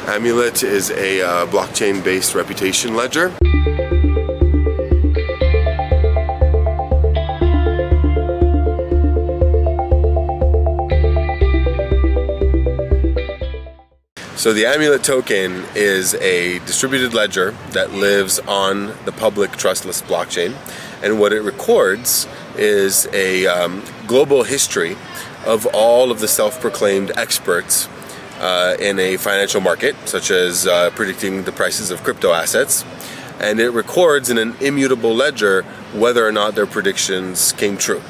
Amulet is a blockchain-based reputation ledger. So the Amulet token is a distributed ledger that lives on the public trustless blockchain, and what it records is a global history of all of the self-proclaimed experts in a financial market, such as predicting the prices of crypto assets, and it records in an immutable ledger whether or not their predictions came true.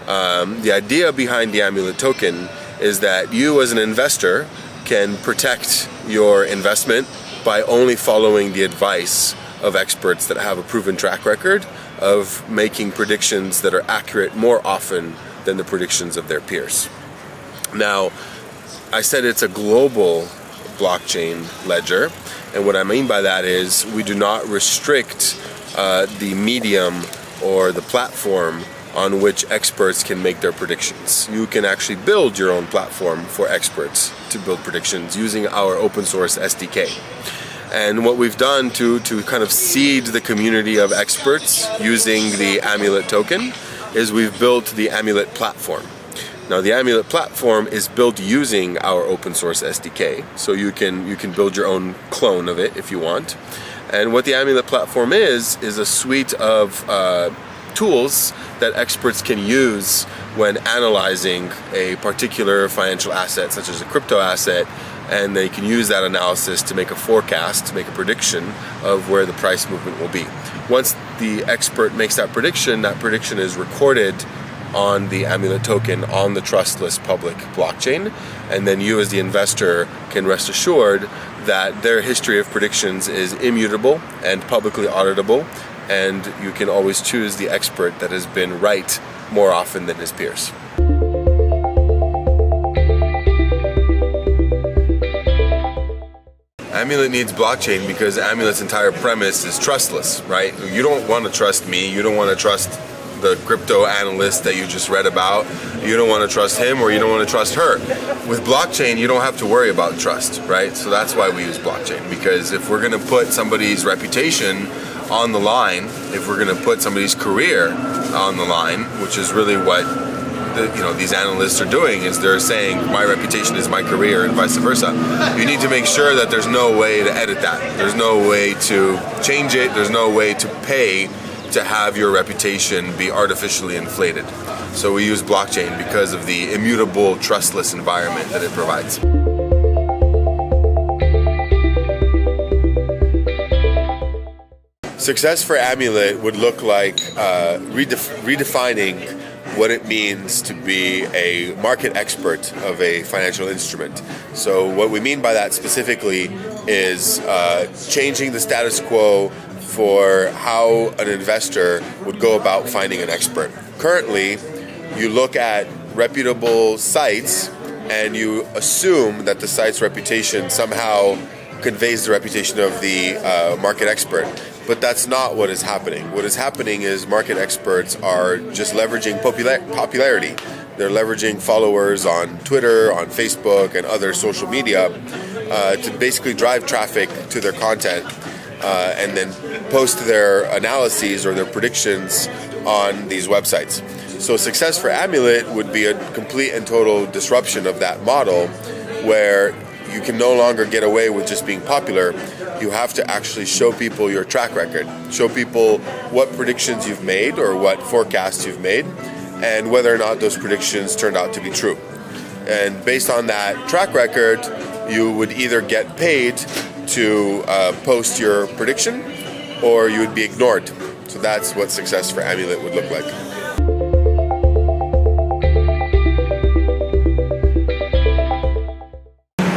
The idea behind the Amulet token is that you as an investor can protect your investment by only following the advice of experts that have a proven track record of making predictions that are accurate more often than the predictions of their peers. Now, I said it's a global blockchain ledger, and what I mean by that is we do not restrict the medium or the platform on which experts can make their predictions. You can actually build your own platform for experts to build predictions using our open source SDK. And what we've done to kind of seed the community of experts using the Amulet token is we've built the Amulet platform. Now the Amulet platform is built using our open source SDK, so you can build your own clone of it if you want. And what the Amulet platform is a suite of tools that experts can use when analyzing a particular financial asset, such as a crypto asset, and they can use that analysis to make a forecast, to make a prediction of where the price movement will be. Once the expert makes that prediction is recorded on the Amulet token on the trustless public blockchain, and then you as the investor can rest assured that their history of predictions is immutable and publicly auditable, and you can always choose the expert that has been right more often than his peers. Amulet needs blockchain because Amulet's entire premise is trustless, right? You don't want to trust me, you don't want to trust the crypto analyst that you just read about, you don't want to trust him or you don't want to trust her. With blockchain, you don't have to worry about trust, right? So that's why we use blockchain, because if we're going to put somebody's reputation on the line, if we're going to put somebody's career on the line, which is really what these analysts are doing, is they're saying my reputation is my career and vice versa. You need to make sure that there's no way to edit that. There's no way to change it. There's no way to pay to have your reputation be artificially inflated. So we use blockchain because of the immutable, trustless environment that it provides. Success for Amulet would look like redefining what it means to be a market expert of a financial instrument. So what we mean by that specifically is changing the status quo for how an investor would go about finding an expert. Currently, you look at reputable sites and you assume that the site's reputation somehow conveys the reputation of the market expert. But that's not what is happening. What is happening is market experts are just leveraging popularity. They're leveraging followers on Twitter, on Facebook, and other social media to basically drive traffic to their content and then post their analyses or their predictions on these websites. So success for Amulet would be a complete and total disruption of that model, where you can no longer get away with just being popular. You have to actually show people your track record, show people what predictions you've made or what forecasts you've made, and whether or not those predictions turned out to be true. And based on that track record, you would either get paid to post your prediction, or you would be ignored. So that's what success for Amulet would look like.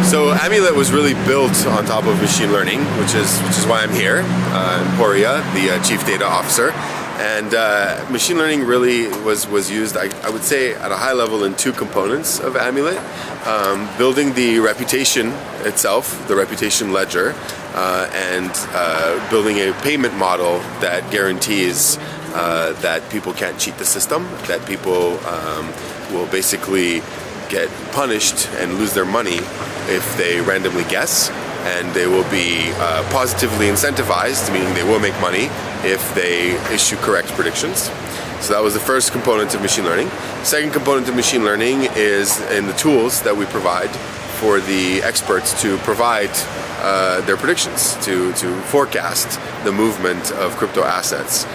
So Amulet was really built on top of machine learning, which is why I'm here. Poria, the Chief Data Officer. And machine learning really was used, I would say, at a high level in two components of Amulet. Building the reputation itself, the reputation ledger, and building a payment model that guarantees that people can't cheat the system, that people will basically get punished and lose their money if they randomly guess, and they will be positively incentivized, meaning they will make money if they issue correct predictions. So that was the first component of machine learning. Second component of machine learning is in the tools that we provide for the experts to provide their predictions, to forecast the movement of crypto assets.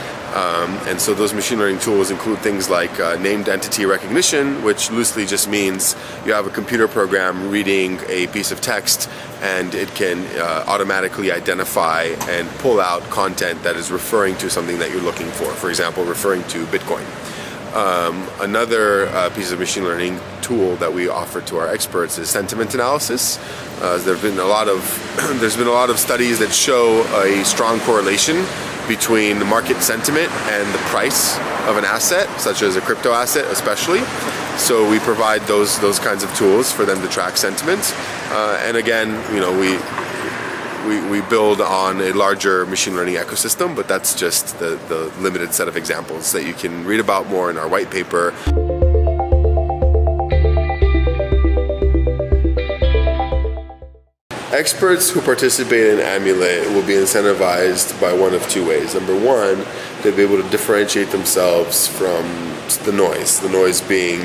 And so those machine learning tools include things like named entity recognition, which loosely just means you have a computer program reading a piece of text and it can automatically identify and pull out content that is referring to something that you're looking for example, referring to Bitcoin. Another piece of machine learning tool that we offer to our experts is sentiment analysis. There's been a lot of studies that show a strong correlation between the market sentiment and the price of an asset, such as a crypto asset especially. So we provide those kinds of tools for them to track sentiment. And again, we build on a larger machine learning ecosystem, but that's just the limited set of examples that you can read about more in our white paper. Experts who participate in Amulet will be incentivized by one of two ways. Number one, they'll be able to differentiate themselves from the noise being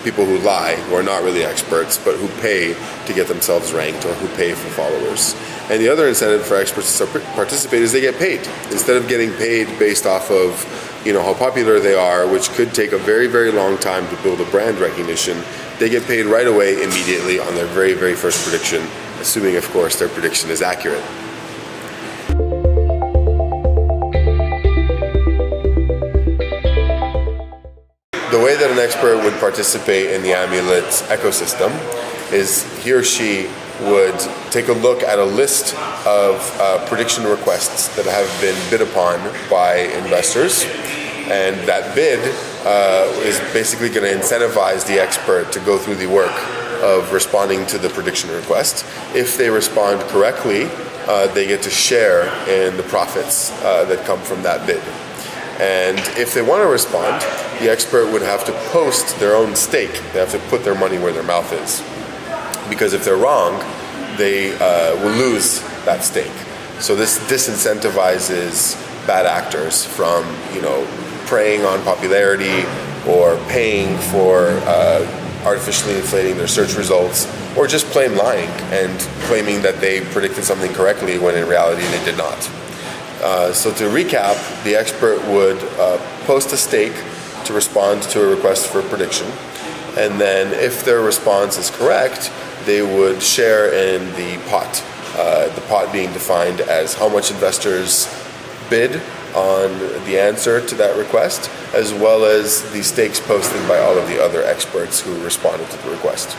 people who lie, who are not really experts, but who pay to get themselves ranked or who pay for followers. And the other incentive for experts to participate is they get paid. Instead of getting paid based off of how popular they are, which could take a very, very long time to build a brand recognition, they get paid right away, immediately, on their very, very first prediction, assuming, of course, their prediction is accurate. The way that an expert would participate in the Amulet ecosystem is he or she would take a look at a list of prediction requests that have been bid upon by investors, and that bid is basically going to incentivize the expert to go through the work of responding to the prediction request. If they respond correctly, they get to share in the profits that come from that bid. And if they want to respond, the expert would have to post their own stake. They have to put their money where their mouth is. Because if they're wrong, they will lose that stake. So this disincentivizes bad actors from, preying on popularity or paying for artificially inflating their search results, or just plain lying and claiming that they predicted something correctly when in reality they did not. So to recap, the expert would post a stake to respond to a request for a prediction, and then if their response is correct, they would share in the pot being defined as how much investors bid on the answer to that request, as well as the stakes posted by all of the other experts who responded to the request.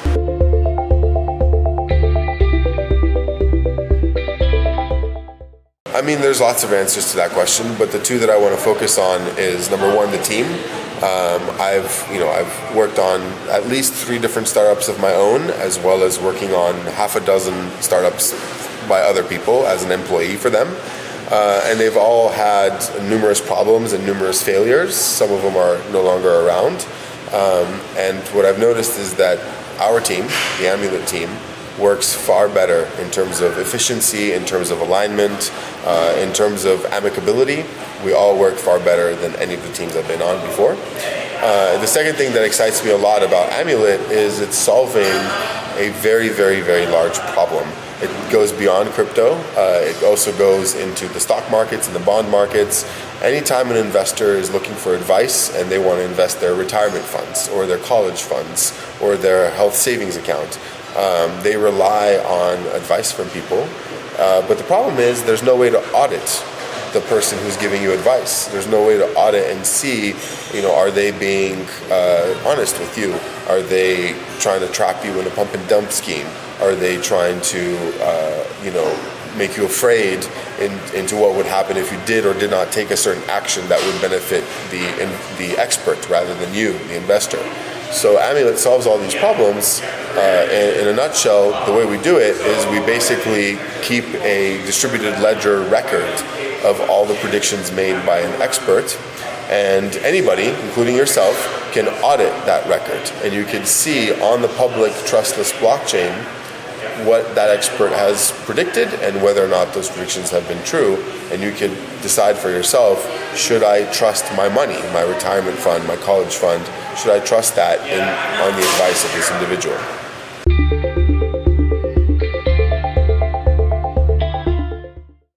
I mean, there's lots of answers to that question, but the two that I want to focus on is, number one, the team. I've worked on at least 3 different startups of my own, as well as working on half a dozen startups by other people as an employee for them. And they've all had numerous problems and numerous failures. Some of them are no longer around. And what I've noticed is that our team, the Amulet team, works far better in terms of efficiency, in terms of alignment, in terms of amicability. We all work far better than any of the teams I've been on before. The second thing that excites me a lot about Amulet is it's solving a very, very, very large problem. It goes beyond crypto. It also goes into the stock markets and the bond markets. Anytime an investor is looking for advice and they want to invest their retirement funds or their college funds or their health savings account, they rely on advice from people. But the problem is there's no way to audit the person who's giving you advice. There's no way to audit and see, are they being honest with you? Are they trying to trap you in a pump and dump scheme? Are they trying to, make you afraid into what would happen if you did or did not take a certain action that would benefit the expert rather than you, the investor? So Amulet solves all these problems. In a nutshell, the way we do it is we basically keep a distributed ledger record of all the predictions made by an expert, and anybody, including yourself, can audit that record. And you can see on the public trustless blockchain what that expert has predicted and whether or not those predictions have been true, and you can decide for yourself, should I trust my money, my retirement fund, my college fund, should I trust that on the advice of this individual?